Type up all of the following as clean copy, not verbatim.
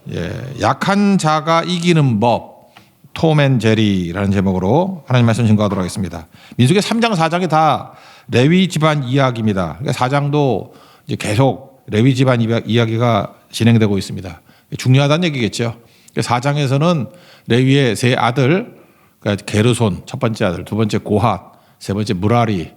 예, 약한 자가 이기는 법, 톰 앤 제리라는 제목으로 하나님 말씀 증거하도록 하겠습니다. 민수기 3장 4장이 다 레위 집안 이야기입니다. 그러니까 4장도 이제 계속 레위 집안 이야기가 진행되고 있습니다. 중요하다는 얘기겠죠. 4장에서는 레위의 세 아들, 그러니까 게르손 첫 번째 아들, 두 번째 고핫, 세 번째 무라리,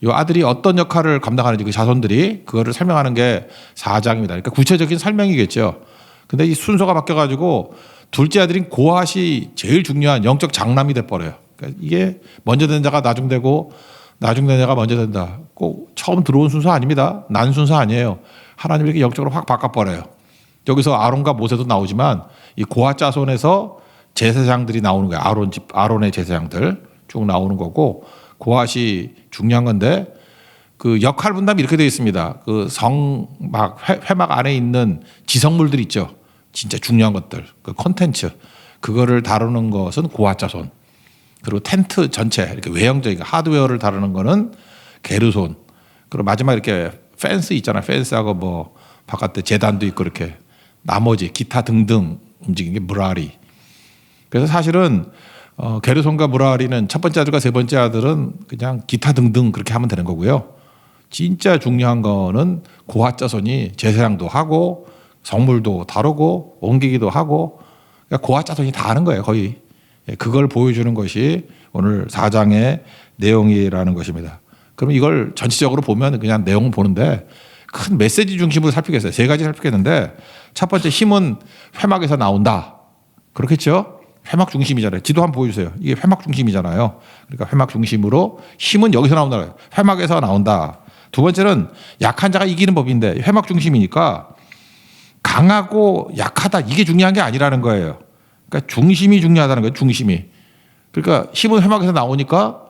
이 아들이 어떤 역할을 감당하는지 그 자손들이 그거를 설명하는 게 4장입니다. 그러니까 구체적인 설명이겠죠. 근데 이 순서가 바뀌어가지고 둘째 아들인 고핫이 제일 중요한 영적 장남이 돼버려요. 그러니까 이게 먼저 된 자가 나중 되고 나중 된 자가 먼저 된다. 꼭 처음 들어온 순서 아닙니다. 난 순서 아니에요. 하나님이 이렇게 영적으로 확 바꿔버려요. 여기서 아론과 모세도 나오지만 이 고핫 자손에서 제사장들이 나오는 거예요. 아론의 제사장들 쭉 나오는 거고 고핫이 중요한 건데 그 역할 분담이 이렇게 되어 있습니다. 그 회막 안에 있는 지성물들 있죠. 진짜 중요한 것들, 그 콘텐츠 그거를 다루는 것은 고핫 자손. 그리고 텐트 전체 이렇게 외형적인 하드웨어를 다루는 거는 게르손. 그리고 마지막 이렇게 펜스 있잖아요. 펜스하고 뭐 바깥에 제단도 있고 이렇게 나머지 기타 등등 움직이는 게 무라리. 그래서 사실은 게르손과 무라리는 첫 번째 아들과 세 번째 아들은 그냥 기타 등등 그렇게 하면 되는 거고요. 진짜 중요한 거는 고핫 자손이 제사장도 하고 성물도 다루고 옮기기도 하고 그러니까 고핫 자손이 다 하는 거예요. 거의. 그걸 보여주는 것이 오늘 4장의 내용이라는 것입니다. 그럼 이걸 전체적으로 보면 그냥 내용을 보는데 큰 메시지 중심으로 살피겠어요. 세 가지 살피겠는데 첫 번째 힘은 회막에서 나온다. 그렇겠죠? 회막 중심이잖아요. 지도 한번 보여주세요. 이게 회막 중심이잖아요. 그러니까 회막 중심으로 힘은 여기서 나온다. 회막에서 나온다. 두 번째는 약한 자가 이기는 법인데 회막 중심이니까 강하고 약하다 이게 중요한 게 아니라는 거예요. 그러니까 중심이 중요하다는 거예요. 중심이. 그러니까 힘은 회막에서 나오니까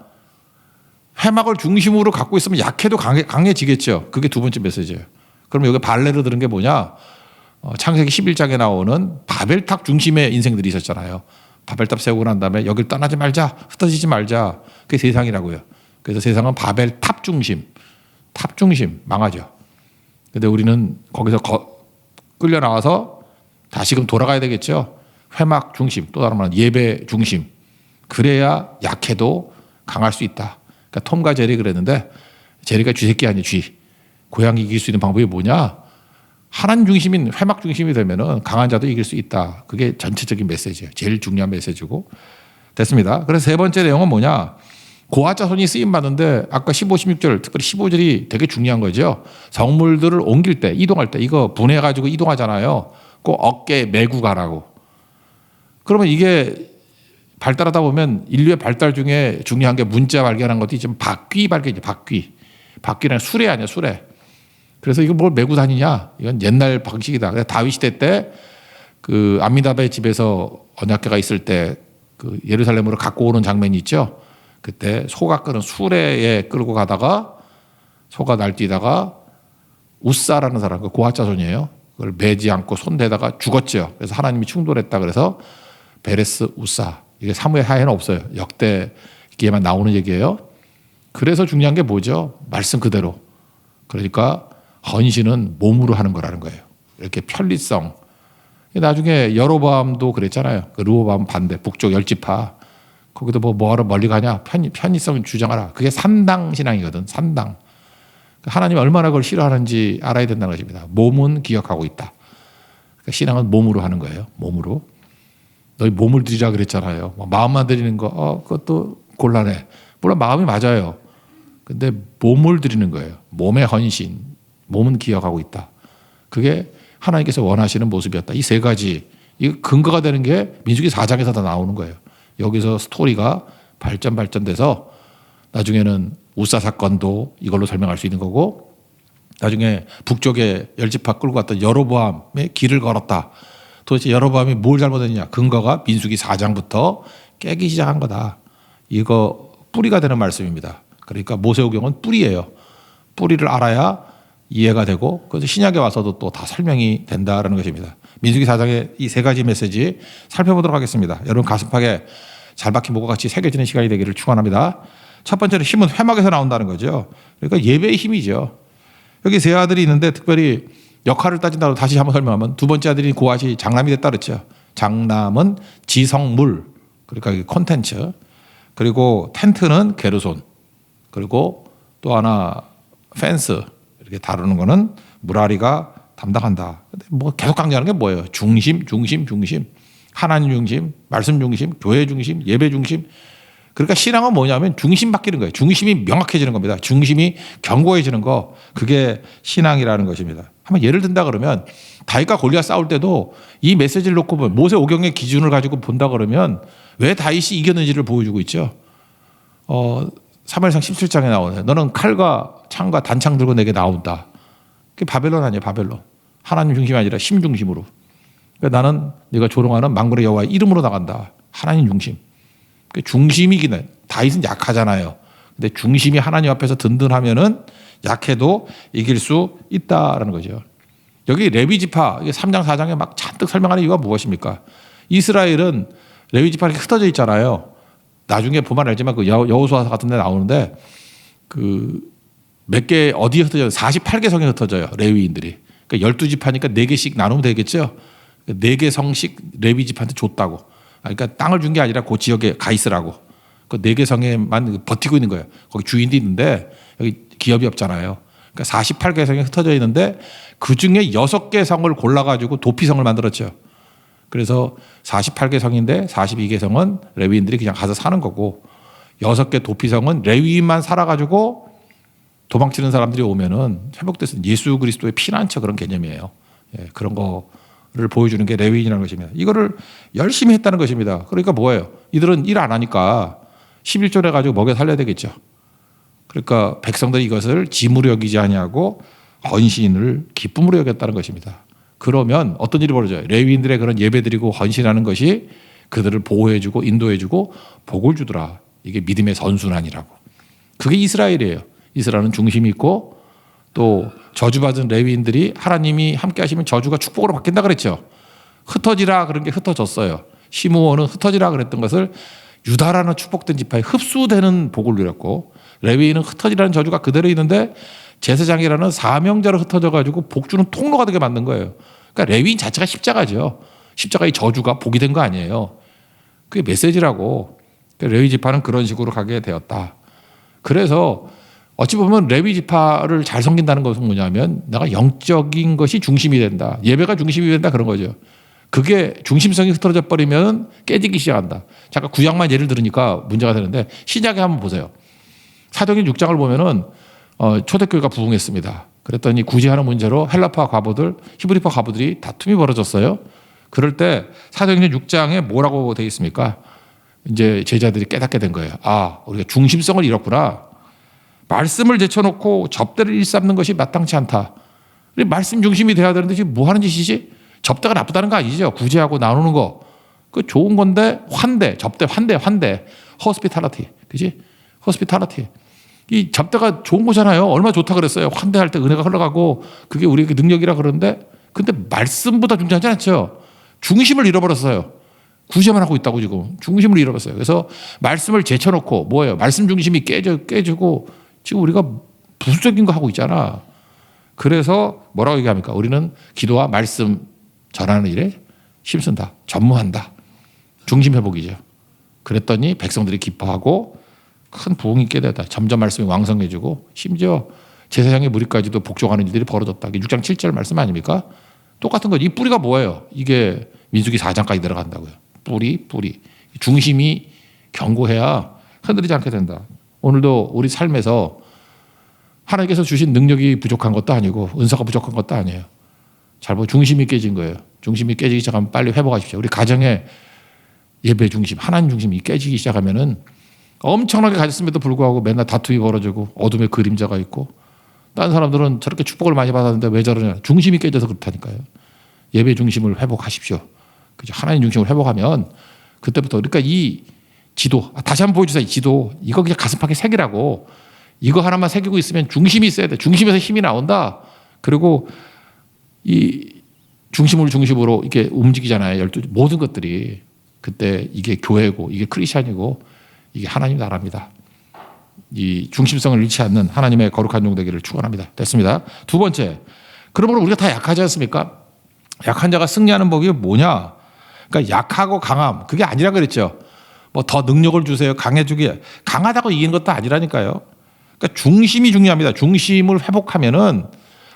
회막을 중심으로 갖고 있으면 약해도 강해지겠죠. 그게 두 번째 메시지예요. 그럼 여기 발레로 들은 게 뭐냐? 창세기 11장에 나오는 바벨탑 중심의 인생들이 있었잖아요. 바벨탑 세우고 난 다음에 여길 떠나지 말자, 흩어지지 말자. 그게 세상이라고요. 그래서 세상은 바벨탑 중심, 탑 중심 망하죠. 근데 우리는 거기서 끌려 나와서 다시금 돌아가야 되겠죠. 회막 중심, 또 다른 말은 예배 중심. 그래야 약해도 강할 수 있다. 그러니까 톰과 제리 그랬는데 제리가 쥐새끼 아니에요. 쥐. 고양이 이길 수 있는 방법이 뭐냐? 하나님 중심인 회막 중심이 되면은 강한 자도 이길 수 있다. 그게 전체적인 메시지예요. 제일 중요한 메시지고. 됐습니다. 그래서 세 번째 내용은 뭐냐? 고핫 자손이 쓰임 받는데 아까 15, 16절 특별히 15절이 되게 중요한 거죠. 성물들을 옮길 때 이동할 때 이거 분해가지고 이동하잖아요. 꼭 어깨에 메고 가라고. 그러면 이게 발달하다 보면 인류의 발달 중에 중요한 게 문자 발견한 것도 있지만 바퀴 발견이죠. 바퀴는 수레 아니야 수레. 그래서 이거 뭘 메고 다니냐? 이건 옛날 방식이다. 다윗 시대 때 그 암미다베 집에서 언약궤가 있을 때 그 예루살렘으로 갖고 오는 장면이 있죠. 그때 소가 끄는 수레에 끌고 가다가 소가 날뛰다가 우사라는 사람, 그 고핫 자손이에요. 그걸 매지 않고 손대다가 죽었죠. 그래서 하나님이 충돌했다. 그래서 베레스 우사. 이게 사무엘 하에는 없어요. 역대기에만 나오는 얘기예요. 그래서 중요한 게 뭐죠? 말씀 그대로. 그러니까 헌신은 몸으로 하는 거라는 거예요. 이렇게 편리성. 나중에 여로보암도 그랬잖아요. 그 르호보암 반대, 북쪽 열지파. 거기도 뭐하러 멀리 가냐? 편의성을 주장하라. 그게 산당 신앙이거든. 산당. 하나님이 얼마나 그걸 싫어하는지 알아야 된다는 것입니다. 몸은 기억하고 있다. 그러니까 신앙은 몸으로 하는 거예요. 몸으로. 너희 몸을 드리라 그랬잖아요. 마음만 드리는 거, 그것도 곤란해. 물론 마음이 맞아요. 근데 몸을 드리는 거예요. 몸의 헌신. 몸은 기억하고 있다. 그게 하나님께서 원하시는 모습이었다. 이 세 가지. 이 근거가 되는 게 민수기 4장에서 다 나오는 거예요. 여기서 스토리가 발전돼서 나중에는 우사 사건도 이걸로 설명할 수 있는 거고 나중에 북쪽에 열지파 끌고 갔던 여로보암의 길을 걸었다. 도대체 여로보암이 뭘 잘못했냐? 근거가 민수기 4장부터 깨기 시작한 거다. 이거 뿌리가 되는 말씀입니다. 그러니까 모세오경은 뿌리예요. 뿌리를 알아야 이해가 되고 그래서 신약에 와서도 또 다 설명이 된다라는 것입니다. 민수기 4장의 이 세 가지 메시지 살펴보도록 하겠습니다. 여러분 가슴팍에 잘 박힌 목과 같이 새겨지는 시간이 되기를 축원합니다. 첫 번째는 힘은 회막에서 나온다는 거죠. 그러니까 예배의 힘이죠. 여기 세 아들이 있는데 특별히 역할을 따진다고 다시 한번 설명하면 두 번째 아들인 고앗이 장남이 됐다 그랬죠. 장남은 지성물, 그러니까 콘텐츠, 그리고 텐트는 게르손, 그리고 또 하나 펜스 이렇게 다루는 거는 무라리가 담당한다. 근데 뭐 계속 강조하는 게 뭐예요? 중심, 중심, 중심. 하나님 중심, 말씀 중심, 교회 중심, 예배 중심. 그러니까 신앙은 뭐냐면 중심 바뀌는 거예요. 중심이 명확해지는 겁니다. 중심이 견고해지는 거. 그게 신앙이라는 것입니다. 한번 예를 든다 그러면 다윗과 골리앗 싸울 때도 이 메시지를 놓고 보면 모세 오경의 기준을 가지고 본다 그러면 왜 다윗이 이겼는지를 보여주고 있죠. 사무엘상 17장에 나오네. 너는 칼과 창과 단창 들고 내게 나온다. 그게 바벨론 아니에요. 바벨론. 하나님 중심이 아니라 심 중심으로. 그러니까 나는 네가 조롱하는 만군의 여호와의 이름으로 나간다. 하나님 중심. 중심이긴 해. 다윗은 약하잖아요. 근데 중심이 하나님 앞에서 든든하면은 약해도 이길 수 있다라는 거죠. 여기 레위 지파 3장 4장에 막 잔뜩 설명하는 이유가 무엇입니까? 이스라엘은 레위 지파가 흩어져 있잖아요. 나중에 보면 알지만 그 여호수아 같은 데 나오는데 그 몇 개 어디에 흩어져요? 48개 성에 흩어져요. 레위인들이. 그러니까 12지파니까 4개씩 나누면 되겠죠. 4개 성씩 레위 지파한테 줬다고. 그러니까 땅을 준 게 아니라 그 지역에 가 있으라고. 그 4개 성에만 버티고 있는 거예요. 거기 주인도 있는데 여기 기업이 없잖아요. 그러니까 48개 성에 흩어져 있는데 그중에 6개 성을 골라가지고 도피성을 만들었죠. 그래서 48개 성인데 42개 성은 레위인들이 그냥 가서 사는 거고 6개 도피성은 레위인만 살아가지고 도망치는 사람들이 오면은 회복돼서 예수 그리스도의 피난처 그런 개념이에요. 예, 그런 거를 보여주는 게 레위인이라는 것입니다. 이거를 열심히 했다는 것입니다. 그러니까 뭐예요? 이들은 일 안 하니까 11조 해가지고 먹여 살려야 되겠죠. 그러니까 백성들이 이것을 짐으로 여기지 아니하고 헌신을 기쁨으로 여겼다는 것입니다. 그러면 어떤 일이 벌어져요? 레위인들의 그런 예배드리고 헌신하는 것이 그들을 보호해주고 인도해주고 복을 주더라. 이게 믿음의 선순환이라고. 그게 이스라엘이에요. 이스라엘은 중심이 있고 또 저주받은 레위인들이 하나님이 함께 하시면 저주가 축복으로 바뀐다 그랬죠. 흩어지라 그런 게 흩어졌어요. 시므온은 흩어지라 그랬던 것을 유다라는 축복된 지파에 흡수되는 복을 누렸고 레위인은 흩어지라는 저주가 그대로 있는데 제사장이라는 사명자로 흩어져 가지고 복 주는 통로가 되게 만든 거예요. 그러니까 레위인 자체가 십자가죠. 십자가의 저주가 복이 된 거 아니에요. 그게 메시지라고. 그러니까 레위 지파는 그런 식으로 가게 되었다. 그래서 어찌 보면 레위 지파를 잘 섬긴다는 것은 뭐냐면 내가 영적인 것이 중심이 된다. 예배가 중심이 된다 그런 거죠. 그게 중심성이 흐트러져 버리면 깨지기 시작한다. 잠깐 구약만 예를 들으니까 문제가 되는데 신약에 한번 보세요. 사도행전 6장을 보면은 초대교회가 부흥했습니다. 그랬더니 구제하는 문제로 헬라파 과부들, 히브리파 과부들이 다툼이 벌어졌어요. 그럴 때 사도행전 6장에 뭐라고 되어 있습니까? 이제 제자들이 깨닫게 된 거예요. 아, 우리가 중심성을 잃었구나. 말씀을 제쳐놓고 접대를 일삼는 것이 마땅치 않다. 말씀 중심이 돼야 되는데 지금 뭐 하는 짓이지? 접대가 나쁘다는 거 아니죠. 구제하고 나누는 거. 그 좋은 건데 환대, 접대, 환대. 호스피탈리티. 그지? 호스피탈리티. 이 접대가 좋은 거잖아요. 얼마나 좋다 그랬어요. 환대할 때 은혜가 흘러가고 그게 우리의 능력이라 그러는데 근데 말씀보다 중요하지 않죠. 중심을 잃어버렸어요. 구제만 하고 있다고 지금. 중심을 잃어버렸어요. 그래서 말씀을 제쳐놓고 뭐예요? 말씀 중심이 깨지고 지금 우리가 부수적인 거 하고 있잖아. 그래서 뭐라고 얘기합니까? 우리는 기도와 말씀 전하는 일에 힘쓴다. 전무한다. 중심 회복이죠. 그랬더니 백성들이 기뻐하고 큰 부흥이 있게 되었다. 점점 말씀이 왕성해지고 심지어 제사장의 무리까지도 복종하는 일들이 벌어졌다. 6장 7절 말씀 아닙니까? 똑같은 거죠. 이 뿌리가 뭐예요? 이게 민수기 4장까지 들어간다고요. 뿌리. 중심이 견고해야 흔들리지 않게 된다. 오늘도 우리 삶에서 하나님께서 주신 능력이 부족한 것도 아니고 은사가 부족한 것도 아니에요. 잘 보면 중심이 깨진 거예요. 중심이 깨지기 시작하면 빨리 회복하십시오. 우리 가정의 예배 중심, 하나님 중심이 깨지기 시작하면은 엄청나게 가졌음에도 불구하고 맨날 다툼이 벌어지고 어둠의 그림자가 있고 다른 사람들은 저렇게 축복을 많이 받았는데 왜 저러냐. 중심이 깨져서 그렇다니까요. 예배 중심을 회복하십시오. 그죠? 하나님 중심을 회복하면 그때부터 그러니까 이 지도 다시 한번 보여주세요. 이 지도 이거 그냥 가슴팍에 새기라고. 이거 하나만 새기고 있으면 중심이 있어야 돼. 중심에서 힘이 나온다. 그리고 이 중심을 중심으로 이렇게 움직이잖아요. 모든 것들이. 그때 이게 교회고 이게 크리스찬이고 이게 하나님 나라입니다. 이 중심성을 잃지 않는 하나님의 거룩한 종 되기를 축원합니다. 됐습니다. 두 번째, 그러므로 우리가 다 약하지 않습니까? 약한 자가 승리하는 법이 뭐냐? 그러니까 약하고 강함 그게 아니라 그랬죠. 뭐 더 능력을 주세요. 강해주기 강하다고 이기는 것도 아니라니까요. 그러니까 중심이 중요합니다. 중심을 회복하면은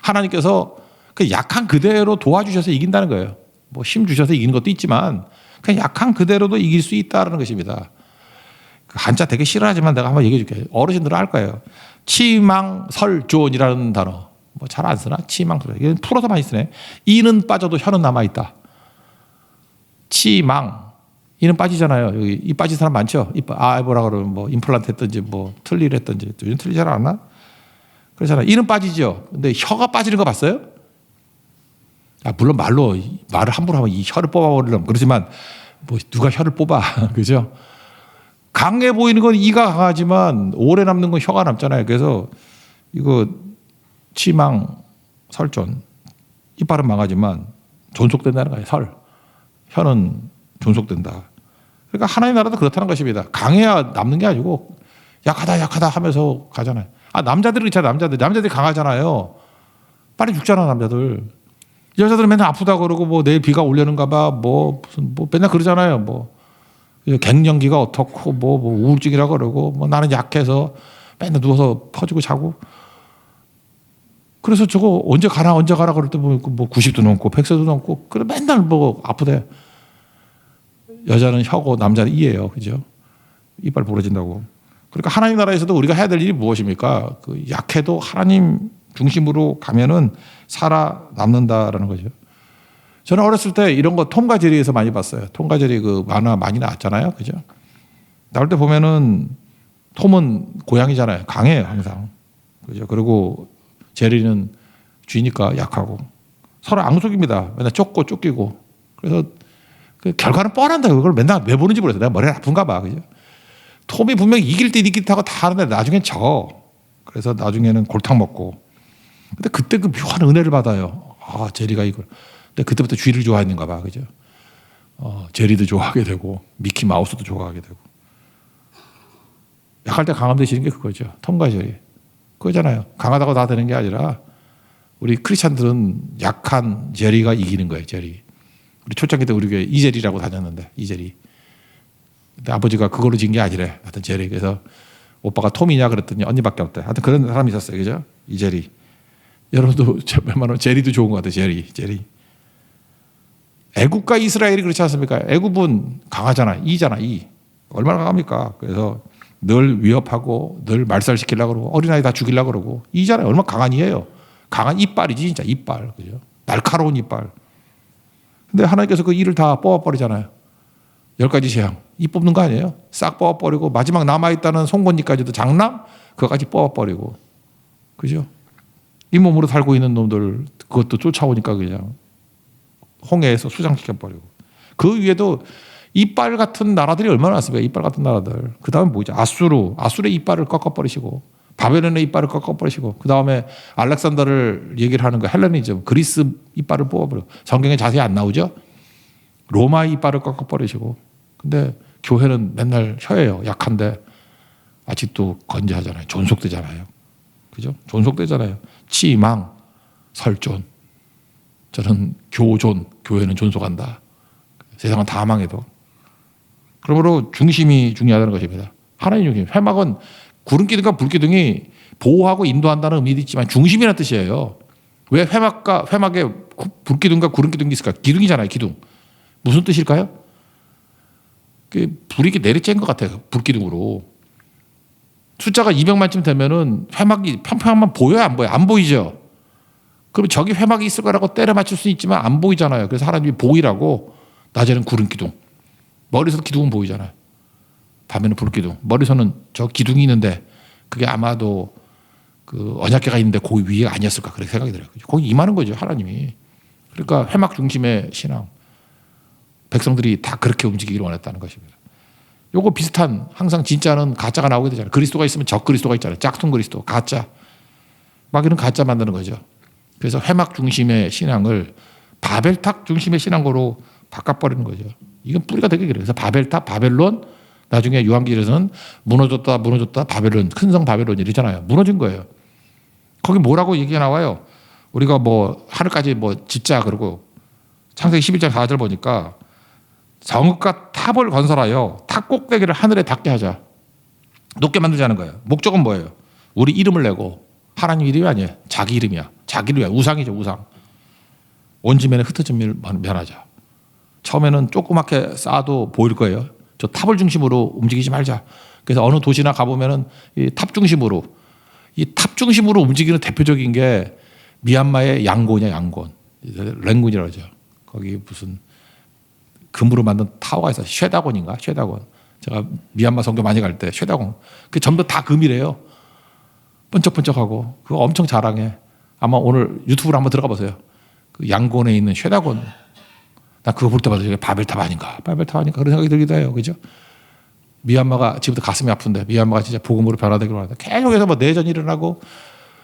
하나님께서 그 약한 그대로 도와주셔서 이긴다는 거예요. 뭐 힘 주셔서 이기는 것도 있지만 그냥 약한 그대로도 이길 수 있다는 것입니다. 그 한자 되게 싫어하지만 내가 한번 얘기해 줄게요. 어르신들은 알 거예요. 치망설존이라는 단어. 뭐 잘 안 쓰나? 치망설. 이건 풀어서 많이 쓰네. 이는 빠져도 혀는 남아 있다. 치망. 이는 빠지잖아요. 여기 이 빠진 사람 많죠. 뭐라 그러면 뭐 임플란트 했든지 뭐 틀니를 했든지 요즘 틀니 잘 안 나? 그렇잖아요. 이는 빠지죠. 근데 혀가 빠지는 거 봤어요? 물론 말을 함부로 하면 이 혀를 뽑아버리려면 그렇지만 뭐 누가 혀를 뽑아. 그죠? 강해 보이는 건 이가 강하지만 오래 남는 건 혀가 남잖아요. 그래서 이거 치망 설존 이빨은 망하지만 존속된다는 거예요. 혀는 존속된다. 그러니까 하나님 나라도 그렇다는 것입니다. 강해야 남는 게 아니고 약하다 하면서 가잖아요. 남자들은 있잖아요. 남자들이 강하잖아요. 빨리 죽잖아 남자들. 여자들은 맨날 아프다 그러고 뭐 내일 비가 올려는가 봐 뭐 맨날 그러잖아요. 뭐 갱년기가 어떻고 뭐 우울증이라 그러고 뭐 나는 약해서 맨날 누워서 퍼지고 자고. 그래서 저거 언제 가라 그럴 때 뭐 90도 넘고 100세도 넘고 그래 맨날 뭐 아프대. 여자는 혀고 남자는 이예요. 그죠? 이빨 부러진다고. 그러니까 하나님 나라에서도 우리가 해야 될 일이 무엇입니까? 그 약해도 하나님 중심으로 가면은 살아남는다라는 거죠. 저는 어렸을 때 이런 거 톰과 제리에서 많이 봤어요. 톰과 제리 그 만화 많이 나왔잖아요. 그죠? 나올 때 보면은 톰은 고양이잖아요. 강해요, 항상. 그죠? 그리고 제리는 쥐니까 약하고 서로 앙숙입니다. 맨날 쫓고 쫓기고. 그래서 그 결과는 뻔한다. 그걸 맨날 왜 보는지 모르겠어요. 내가 머리가 아픈가 봐. 그죠? 톰이 분명히 이길 때 이기겠다고 다 하는데 나중엔 져. 그래서 나중에는 골탕 먹고. 근데 그때 그 묘한 은혜를 받아요. 제리가 이걸. 근데 그때부터 쥐를 좋아했는가 봐. 그죠? 제리도 좋아하게 되고, 미키 마우스도 좋아하게 되고. 약할 때 강함 되시는 게 그거죠. 톰과 제리. 그거잖아요. 강하다고 다 되는 게 아니라 우리 크리스찬들은 약한 제리가 이기는 거예요. 제리. 우리 초창기 때 우리 교회 이재리라고 다녔는데 이재리. 근데 아버지가 그걸로 진 게 아니래. 하여튼 제리. 그래서 오빠가 톰이냐 그랬더니 언니밖에 없대. 하여튼 그런 사람이 있었어요. 그죠? 이재리. 여러분도 웬만하면 제리도 좋은 것 같아요. 제리. 애굽과 이스라엘이 그렇지 않습니까? 애굽은 강하잖아. 이잖아. 얼마나 강합니까? 그래서 늘 위협하고 늘 말살시키려고 그러고 어린아이 다 죽이려고 그러고 이잖아요. 얼마나 강한 이예요. 강한 이빨이지 진짜 이빨. 그죠? 날카로운 이빨. 근데 하나님께서 그 이를 다 뽑아버리잖아요. 10가지 재앙. 이 뽑는 거 아니에요? 싹 뽑아버리고 마지막 남아있다는 송곳니까지도 장남? 그거까지 뽑아버리고. 그죠? 이 몸으로 살고 있는 놈들 그것도 쫓아오니까 그냥 홍해에서 수장시켜버리고. 그 위에도 이빨 같은 나라들이 얼마나 많습니까? 이빨 같은 나라들. 그 다음에 뭐죠? 아수르의 이빨을 꺾어버리시고 바벨론의 이빨을 꺾어버리시고 그 다음에 알렉산더를 얘기를 하는 거 헬레니즘 그리스 이빨을 뽑아버리고 성경에 자세히 안 나오죠? 로마의 이빨을 꺾어버리시고 근데 교회는 맨날 혀예요. 약한데 아직도 건재하잖아요. 존속되잖아요. 그죠? 존속되잖아요. 치망, 설존. 저는 교회는 존속한다. 세상은 다 망해도. 그러므로 중심이 중요하다는 것입니다. 하나님 중심. 회막은 구름기둥과 불기둥이 보호하고 인도한다는 의미도 있지만 중심이라는 뜻이에요. 왜 회막에 불기둥과 구름기둥이 있을까? 기둥이잖아요. 기둥. 무슨 뜻일까요? 불이 내리쬐인 것 같아요. 불기둥으로. 숫자가 200만쯤 되면은 회막이 평평하면 보여요? 안 보여요? 안 보이죠? 그럼 저기 회막이 있을 거라고 때려 맞출 수 있지만 안 보이잖아요. 그래서 하나님이 보이라고 낮에는 구름기둥. 머리에서 기둥은 보이잖아요. 밤에는 불기둥. 머리서는 저 기둥이 있는데 그게 아마도 그 언약궤가 있는데 거기 위에 아니었을까 그렇게 생각이 들어요. 거기 임하는 거죠. 하나님이. 그러니까 회막 중심의 신앙. 백성들이 다 그렇게 움직이기를 원했다는 것입니다. 요거 비슷한 항상 진짜는 가짜가 나오게 되잖아요. 그리스도가 있으면 적 그리스도가 있잖아요. 짝퉁 그리스도, 가짜. 막 이런 가짜 만드는 거죠. 그래서 회막 중심의 신앙을 바벨탑 중심의 신앙으로 바꿔버리는 거죠. 이건 뿌리가 되게 그래요. 그래서 바벨탑, 바벨론, 나중에 요한기에서는 무너졌다, 바벨론, 큰 성 바벨론 이러잖아요. 무너진 거예요. 거기 뭐라고 얘기가 나와요? 우리가 뭐 하늘까지 뭐 짓자 그러고 창세기 11장 4절 보니까 성읍과 탑을 건설하여 탑 꼭대기를 하늘에 닿게 하자. 높게 만들자는 거예요. 목적은 뭐예요? 우리 이름을 내고 하나님 이름이 아니에요. 자기 이름이야. 자기 이름이야. 우상이죠. 우상. 온 지면에 흩어진 면하자. 처음에는 조그맣게 쌓아도 보일 거예요. 저 탑을 중심으로 움직이지 말자. 그래서 어느 도시나 가보면은 이 탑 중심으로 움직이는 대표적인 게 미얀마의 양곤이야. 양곤. 랭군이라고 하죠. 거기 무슨 금으로 만든 타워가 있어요. 쉐다곤인가? 쉐다곤. 제가 미얀마 선교 많이 갈 때 쉐다곤. 그 전부 다 금이래요. 번쩍번쩍하고 그거 엄청 자랑해. 아마 오늘 유튜브로 한번 들어가 보세요. 그 양곤에 있는 쉐다곤. 나 그거 볼 때마다 이게 바벨탑 아닌가? 바벨탑 아닌가? 그런 생각이 들기도 해요. 그죠? 미얀마가 지금부터 가슴이 아픈데 미얀마가 진짜 복음으로 변화되기로 하는데 계속해서 뭐 내전이 일어나고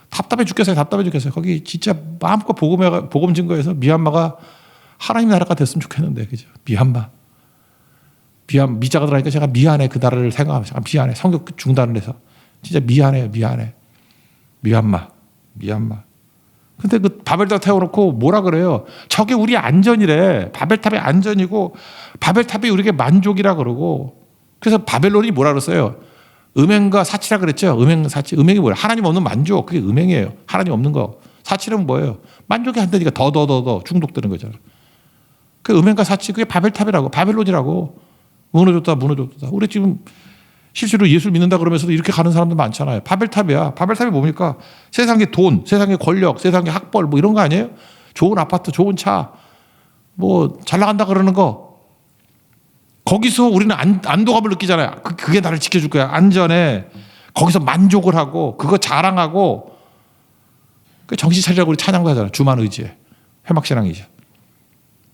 답답해 죽겠어요. 답답해 죽겠어요. 거기 진짜 마음껏 복음 증거해서 미얀마가 하나님 나라가 됐으면 좋겠는데, 그죠? 미자가 들어가니까 제가 미안해. 그 나라를 생각하면 제가 미안해. 성교 중단을 해서 진짜 미안해요. 미얀마. 근데 그 바벨탑 태워놓고 뭐라 그래요? 저게 우리 안전이래. 바벨탑이 안전이고 바벨탑이 우리에게 만족이라 그러고. 그래서 바벨론이 뭐라 그랬어요? 음행과 사치라 그랬죠. 사치. 음행이 뭐예요? 하나님 없는 만족. 그게 음행이에요. 하나님 없는 거. 사치는 뭐예요? 만족이 안 되니까 더 중독되는 거잖아요. 그 음행과 사치, 그게 바벨탑이라고, 바벨론이라고. 무너졌다. 우리 지금 실제로 예수를 믿는다 그러면서도 이렇게 가는 사람들 많잖아요. 바벨탑이야. 바벨탑이 뭡니까? 세상의 돈, 세상의 권력, 세상의 학벌 뭐 이런 거 아니에요? 좋은 아파트, 좋은 차, 뭐 잘 나간다 그러는 거. 거기서 우리는 안도감을 느끼잖아요. 그게 나를 지켜줄 거야. 안전해. 거기서 만족을 하고 그거 자랑하고 그 정신 차리라고 우리 찬양도 하잖아요. 주만 의지해. 회막신앙이죠.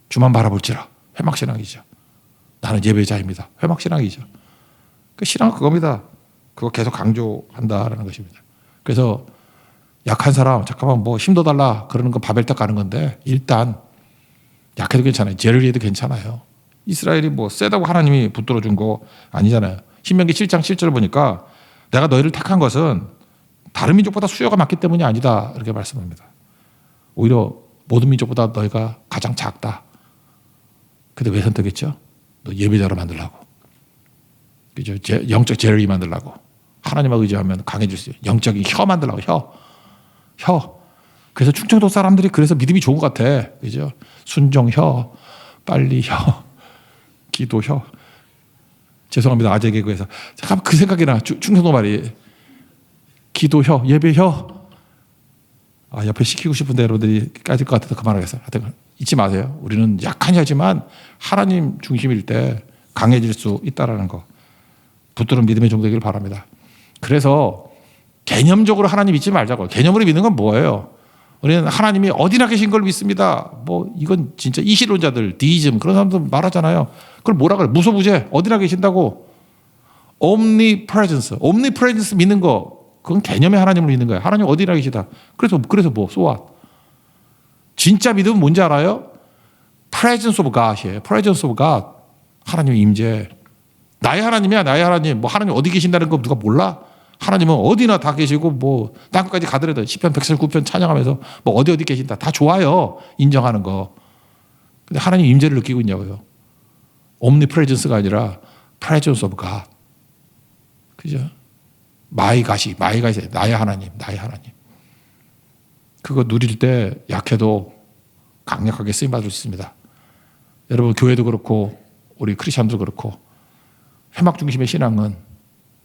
주만 바라볼지라. 회막신앙이죠. 나는 예배자입니다. 회막신앙이죠. 그 신앙은 그겁니다. 그거 계속 강조한다라는 것입니다. 그래서 약한 사람 잠깐만 뭐 힘도 달라 그러는 거 바벨탑 가는 건데 일단 약해도 괜찮아요. 제르리에도 괜찮아요. 이스라엘이 뭐 세다고 하나님이 붙들어 준 거 아니잖아요. 신명기 7장 7절을 보니까 내가 너희를 택한 것은 다른 민족보다 수요가 많기 때문이 아니다. 이렇게 말씀합니다. 오히려 모든 민족보다 너희가 가장 작다. 근데 왜 선택했죠? 너 예배자로 만들라고. 그죠? 영적 제르리 만들라고. 하나님을 의지하면 강해질 수 있어요. 영적인 혀 만들라고. 혀. 그래서 충청도 사람들이 그래서 믿음이 좋은 것 같아. 그죠? 순종 혀, 빨리 혀, 기도 혀. 죄송합니다. 아재 개그에서. 잠깐 그 생각이 나. 충청도 말이. 기도 혀, 예배 혀. 아, 옆에 시키고 싶은 대로들이 까질 것 같아서 그만하겠어요. 하여튼 잊지 마세요. 우리는 약한 혀지만 하나님 중심일 때 강해질 수 있다는 거. 붙드는 믿음의 종되기를 바랍니다. 그래서 개념적으로 하나님 믿지 말자고. 개념으로 믿는 건 뭐예요? 우리는 하나님이 어디나 계신 걸 믿습니다. 뭐 이건 진짜 이시론자들, 디이즘 그런 사람들 말하잖아요. 그걸 뭐라 그래? 무소부재 어디나 계신다고. omnipresence 믿는 거. 그건 개념의 하나님을 믿는 거예요. 하나님 어디나 계시다. 그래서 뭐 so what? 진짜 믿음은 뭔지 알아요? presence of God이에요. presence of God. 하나님의 임재. 나의 하나님이야. 나의 하나님. 뭐 하나님 어디 계신다는 거 누가 몰라? 하나님은 어디나 다 계시고 뭐 땅끝까지 가더라도 시편 149편 찬양하면서 뭐 어디 계신다. 다 좋아요. 인정하는 거. 근데 하나님 임재를 느끼고 있냐고요. omnipresence가 아니라 presence of God. 그죠? 마이 가시, 나의 하나님. 그거 누릴 때 약해도 강력하게 쓰임받을 수 있습니다. 여러분 교회도 그렇고 우리 크리스천도 그렇고 회막 중심의 신앙은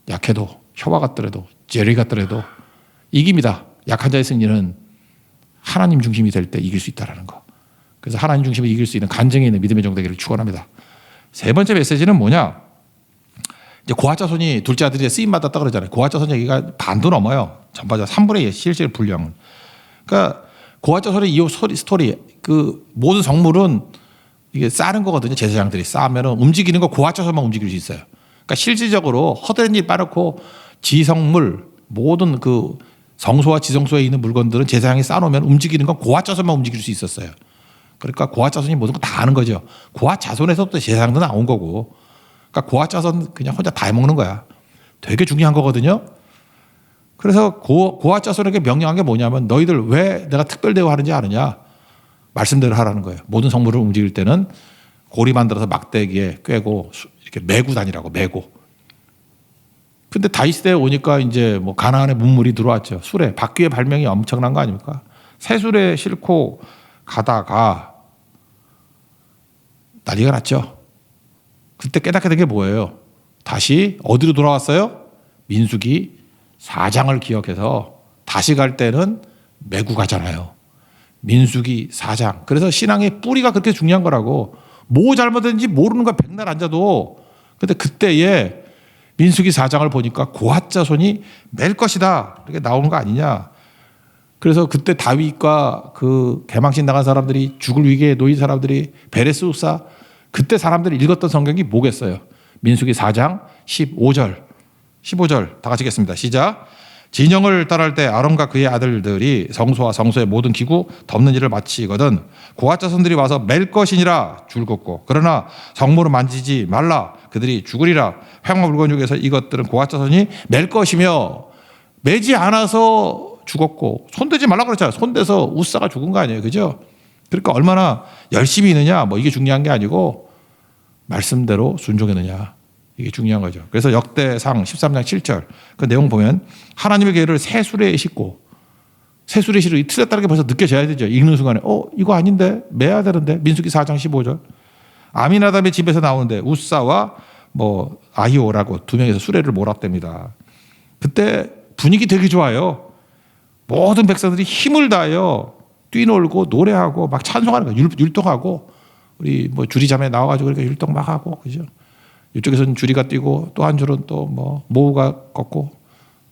약해도 혀와 같더라도 제리 같더라도 이깁니다. 약한 자의 승리는 하나님 중심이 될 때 이길 수 있다는 거. 그래서 하나님 중심을 이길 수 있는 간증이 있는 믿음의 종되기를 축원합니다. 세 번째 메시지는 뭐냐? 이제 고아자손이 둘째 아들이 쓰임 받았다 그러잖아요. 고아자손 얘기가 반도 넘어요. 전반적 3분의 1 실질 분량은. 그러니까 고아자손의 이 스토리 그 모든 성물은 이게 쌓는 거거든요. 제사장들이 쌓으면은 움직이는 거 고아자손만 움직일 수 있어요. 그러니까 실질적으로 허드렛 일 빠놓고 지성물 모든 그 성소와 지성소에 있는 물건들은 제사장이 쌓아놓으면 움직이는 건 고아자손만 움직일 수 있었어요. 그러니까 고아자손이 모든 거 다 아는 거죠. 고아자손에서부터 제사장도 나온 거고. 그러니까 고아자손 그냥 혼자 다 해먹는 거야. 되게 중요한 거거든요. 그래서 고아 자손에게 명령한 게 뭐냐면 너희들 왜 내가 특별 대우하는지 아느냐. 말씀대로 하라는 거예요. 모든 성물을 움직일 때는 고리 만들어서 막대기에 꿰고 이렇게 메고 다니라고 메고. 근데 다윗 시대에 오니까 이제 뭐 가나안의 문물이 들어왔죠. 수레, 바퀴의 발명이 엄청난 거 아닙니까? 새 수레 싣고 가다가 난리가 났죠. 그때 깨닫게 된 게 뭐예요? 다시 어디로 돌아왔어요? 민수기 4장을 기억해서 다시 갈 때는 메고 가잖아요. 민수기 4장. 그래서 신앙의 뿌리가 그렇게 중요한 거라고. 뭐 잘못했는지 모르는 거야. 백날 앉아도. 근데 그때에 민수기 4장을 보니까 고핫자손이 맬 것이다. 이렇게 나오는 거 아니냐. 그래서 그때 다윗과 그 개망신 당한 사람들이 죽을 위기에 놓인 사람들이 베레스 우사 그때 사람들이 읽었던 성경이 뭐겠어요? 민수기 4장 15절 다 같이 읽겠습니다. 시작. 진영을 떠날 때 아론과 그의 아들들이 성소와 성소의 모든 기구 덮는 일을 마치거든 고핫 자손들이 와서 맬 것이니라 줄긋고 그러나 성물을 만지지 말라 그들이 죽으리라 회막 물건 중에서 이것들은 고핫 자손이 맬 것이며 매지 않아서 죽었고 손대지 말라 그랬잖아요. 손대서 우사가 죽은 거 아니에요. 그죠? 그러니까 얼마나 열심히 있느냐 뭐 이게 중요한 게 아니고 말씀대로 순종했느냐 이게 중요한 거죠. 그래서 역대상 13장 7절 그 내용 보면 하나님의 계를 새 수레에 싣고 새 수레에 싣고 틀렸다는 게 벌써 느껴져야 되죠. 읽는 순간에 이거 아닌데 매야 되는데 민수기 4장 15절 아미나답의 집에서 나오는데 우사와 뭐 아히오라고 두 명이서 수레를 몰았답니다. 그때 분위기 되게 좋아요. 모든 백성들이 힘을 다하여 뛰놀고 노래하고 막 찬송하는 거예요. 율동하고 우리 뭐 주리자매 나와가지고 그렇게 율동 막 하고 그죠. 이쪽에서는 주리가 뛰고 또 한 줄은 또 뭐 모우가 걷고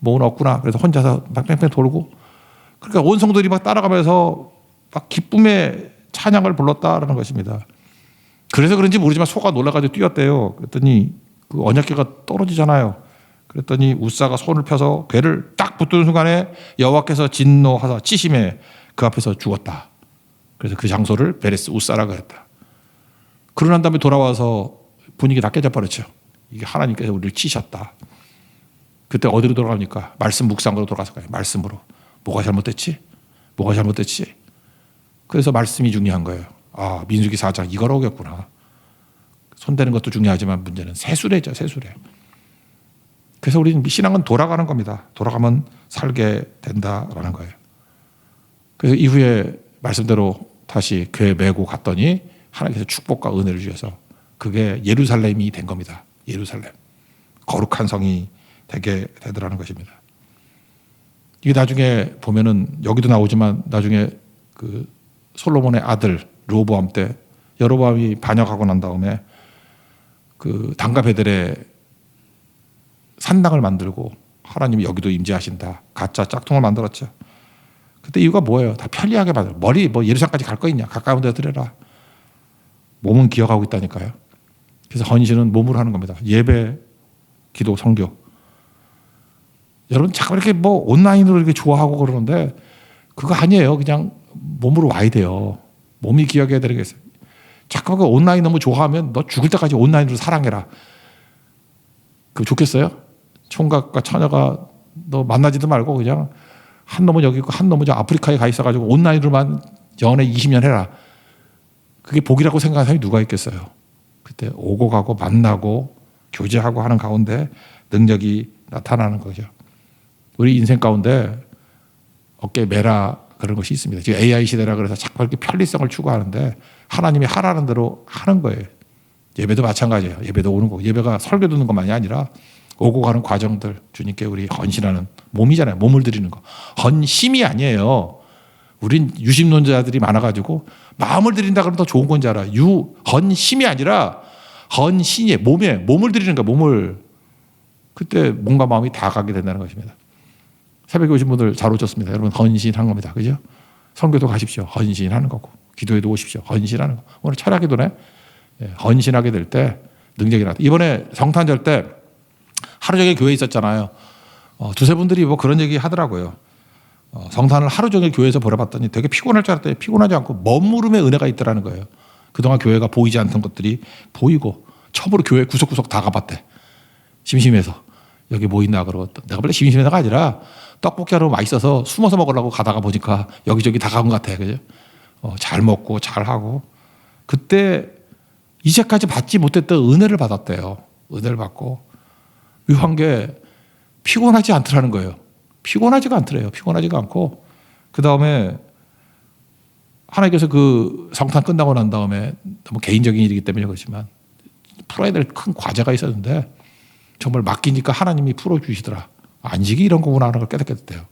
모우는 없구나. 그래서 혼자서 막 뺑뺑 돌고 그러니까 온 성도들이 막 따라가면서 막 기쁨의 찬양을 불렀다라는 것입니다. 그래서 그런지 모르지만 소가 놀라가지고 뛰었대요. 그랬더니 그 언약궤가 떨어지잖아요. 그랬더니 우사가 손을 펴서 궤를 딱 붙드는 순간에 여호와께서 진노하사 치심에 그 앞에서 죽었다. 그래서 그 장소를 베레스 우사라고 했다. 그러고 난 다음에 돌아와서 분위기 다 깨져버렸죠. 이게 하나님께서 우리를 치셨다. 그때 어디로 돌아갑니까? 말씀 묵상으로 돌아가서 가요. 말씀으로. 뭐가 잘못됐지? 뭐가 잘못됐지? 그래서 말씀이 중요한 거예요. 아, 민수기 4장 이걸 오겠구나. 손대는 것도 중요하지만 문제는 새수레죠. 새수레. 그래서 우리는 신앙은 돌아가는 겁니다. 돌아가면 살게 된다라는 거예요. 그래서 이후에 말씀대로 다시 궤 메고 갔더니 하나님께서 축복과 은혜를 주셔서 그게 예루살렘이 된 겁니다. 예루살렘. 거룩한 성이 되게 되더라는 것입니다. 이게 나중에 보면은 여기도 나오지만 나중에 그 솔로몬의 아들 르호보암 때 여로보암이 반역하고 난 다음에 그 단가 베델에 산당을 만들고 하나님이 여기도 임재하신다. 가짜 짝퉁을 만들었죠. 그때 이유가 뭐예요? 다 편리하게 만들어. 머리 뭐 예루살렘까지 갈 거 있냐? 가까운 데 드려라. 몸은 기억하고 있다니까요. 그래서 헌신은 몸으로 하는 겁니다. 예배, 기도, 선교. 여러분 자꾸 이렇게 뭐 온라인으로 이렇게 좋아하고 그러는데 그거 아니에요. 그냥 몸으로 와야 돼요. 몸이 기억해야 되겠어요. 자꾸 그 온라인 너무 좋아하면 너 죽을 때까지 온라인으로 사랑해라. 그거 좋겠어요? 총각과 처녀가 너 만나지도 말고 그냥 한 놈은 여기 있고 한 놈은 저 아프리카에 가 있어가지고 온라인으로만 연애 20년 해라. 그게 복이라고 생각하는 사람이 누가 있겠어요? 그때 오고 가고 만나고 교제하고 하는 가운데 능력이 나타나는 거죠. 우리 인생 가운데 어깨 매라 그런 것이 있습니다. 지금 AI 시대라 그래서 자꾸 이렇게 편리성을 추구하는데 하나님이 하라는 대로 하는 거예요. 예배도 마찬가지예요. 예배도 오는 거. 예배가 설교 듣는 것만이 아니라 오고 가는 과정들 주님께 우리 헌신하는 몸이잖아요. 몸을 드리는 거. 헌심이 아니에요. 우린 유심론자들이 많아가지고 마음을 드린다 그러면 더 좋은 건 줄 알아. 헌심이 아니라 헌신이에요. 몸을 드리는 거야. 몸을. 그때 몸과 마음이 다 가게 된다는 것입니다. 새벽에 오신 분들 잘 오셨습니다. 여러분 헌신한 겁니다. 그죠? 선교도 가십시오. 헌신하는 거고. 기도에도 오십시오. 헌신하는 거. 오늘 철학기도네. 헌신하게 될 때 능력이 나타. 이번에 성탄절 때 하루 종일 교회에 있었잖아요. 두세 분들이 뭐 그런 얘기 하더라고요. 성탄을 하루 종일 교회에서 보내봤더니 되게 피곤할 줄 알았더니 피곤하지 않고 머무름의 은혜가 있더라는 거예요. 그동안 교회가 보이지 않던 것들이 보이고 처음으로 교회 구석구석 다 가봤대. 심심해서. 여기 뭐 있나 그러고 내가 원래 심심해서가 아니라 떡볶이 하러 맛있어서 숨어서 먹으려고 가다가 보니까 여기저기 다 간 것 같아. 그죠? 잘 먹고 잘 하고 그때 이제까지 받지 못했던 은혜를 받았대요. 은혜를 받고 묘한 게 피곤하지 않더라는 거예요. 피곤하지가 않더래요. 피곤하지가 않고 그 다음에 하나님께서 그 성탄 끝나고 난 다음에 너무 개인적인 일이기 때문에 그렇지만 풀어야 될 큰 과제가 있었는데 정말 맡기니까 하나님이 풀어주시더라. 안식이 이런 거구나 하는 걸 깨닫게 됐대요.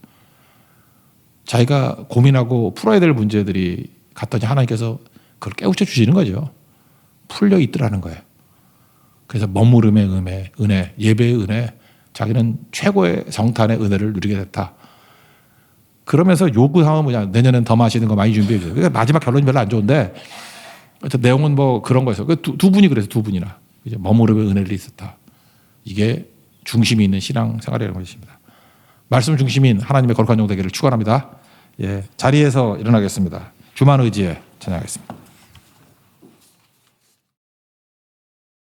자기가 고민하고 풀어야 될 문제들이 갔더니 하나님께서 그걸 깨우쳐 주시는 거죠. 풀려 있더라는 거예요. 그래서 머무름의 은혜, 예배의 은혜, 자기는 최고의 성탄의 은혜를 누리게 됐다. 그러면서 요구사항은 뭐냐, 내년엔 더 맛있는 거 많이 준비해 주세요. 그러니까 마지막 결론이 별로 안 좋은데 내용은 뭐 그런 거였어요. 두 분이 그래서 두 분이나 머무름의 은혜를 있었다. 이게 중심이 있는 신앙생활이라는 것입니다. 말씀 중심인 하나님의 거룩한 종 되기를 축원합니다. 예, 자리에서 일어나겠습니다. 주만 의지에 찬양하겠습니다.